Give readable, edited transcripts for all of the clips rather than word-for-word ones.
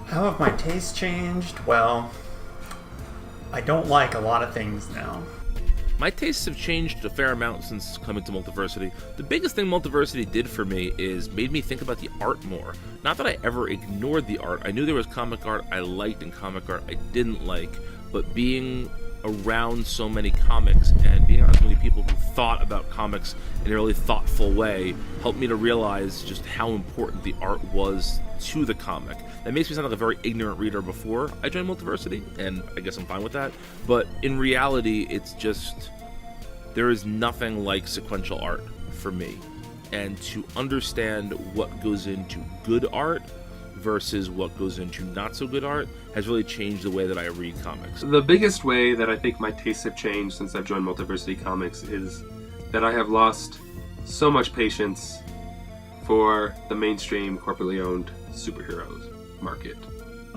How have my tastes changed? Well, I don't like a lot of things now. My tastes have changed a fair amount since coming to Multiversity. The biggest thing Multiversity did for me is made me think about the art more. Not that I ever ignored the art. I knew there was comic art I liked and comic art I didn't like, but being around so many comics and being around so many people who thought about comics in a really thoughtful way helped me to realize just how important the art was to the comic. That makes me sound like a very ignorant reader before I joined Multiversity, and I guess I'm fine with that. But in reality, it's just, there is nothing like sequential art for me. And to understand what goes into good art versus what goes into not so good art has really changed the way that I read comics. The biggest way that I think my tastes have changed since I've joined Multiversity Comics is that I have lost so much patience for the mainstream corporately owned superheroes market.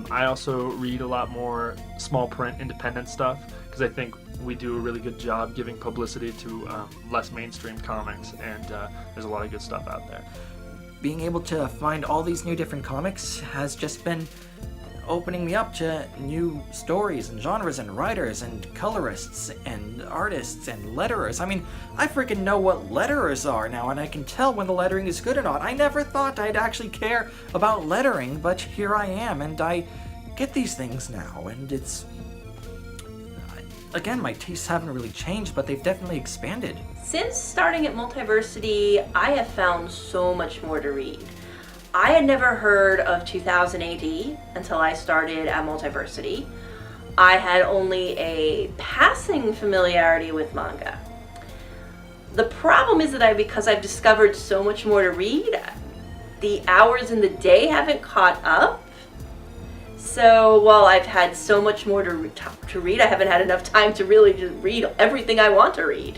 I also read a lot more small print independent stuff because I think we do a really good job giving publicity to less mainstream comics, and there's a lot of good stuff out there. Being able to find all these new different comics has just been opening me up to new stories and genres and writers and colorists and artists and letterers. I mean, I freaking know what letterers are now, and I can tell when the lettering is good or not. I never thought I'd actually care about lettering, but here I am, and I get these things now, and it's... Again, my tastes haven't really changed, but they've definitely expanded. Since starting at Multiversity, I have found so much more to read. I had never heard of 2000 AD until I started at Multiversity. I had only a passing familiarity with manga. The problem is that because I've discovered so much more to read, the hours in the day haven't caught up. So while I've had so much more to read, I haven't had enough time to really just read everything I want to read.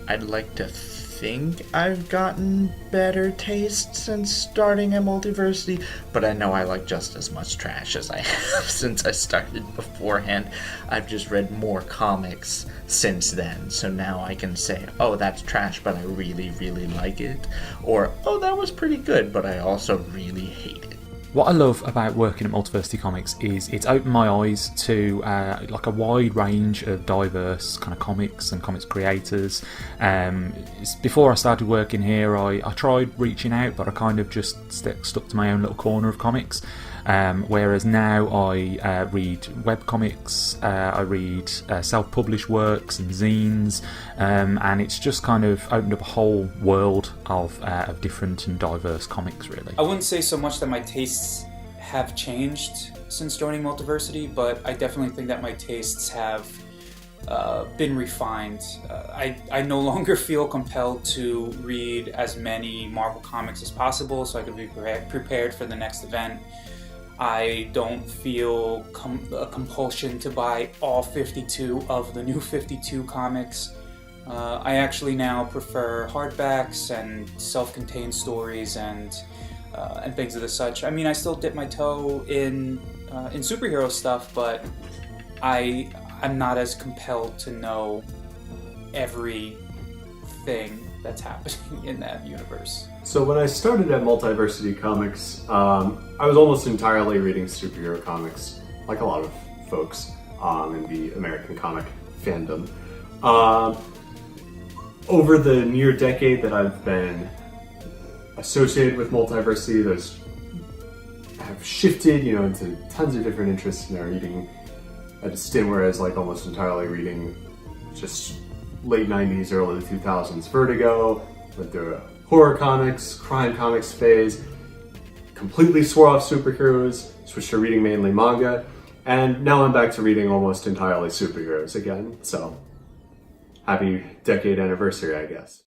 I'd like to think I've gotten better taste since starting at Multiversity, but I know I like just as much trash as I have since I started beforehand. I've just read more comics since then, so now I can say, oh, that's trash, but I really, really like it, or, oh, that was pretty good, but I also really hate it. What I love about working at Multiversity Comics is it's opened my eyes to like a wide range of diverse kind of comics and comics creators. Before I started working here, I tried reaching out, but I kind of just stuck to my own little corner of comics. Whereas now I read webcomics, I read self-published works and zines, and it's just kind of opened up a whole world of different and diverse comics, really. I wouldn't say so much that my tastes have changed since joining Multiversity, but I definitely think that my tastes have been refined. I no longer feel compelled to read as many Marvel comics as possible so I can be prepared for the next event. I don't feel a compulsion to buy all 52 of the new 52 comics. I actually now prefer hardbacks and self-contained stories and things of the such. I mean, I still dip my toe in superhero stuff, but I'm not as compelled to know everything that's happening in that universe. So when I started at Multiversity Comics, I was almost entirely reading superhero comics, like a lot of folks in the American comic fandom. Over the near decade that I've been associated with Multiversity, those have shifted, into tons of different interests. Reading at a stint where I was like almost entirely reading just late 90s, early 2000s Vertigo, went through a horror comics, crime comics phase, completely swore off superheroes, switched to reading mainly manga, and now I'm back to reading almost entirely superheroes again. So, happy decade anniversary, I guess.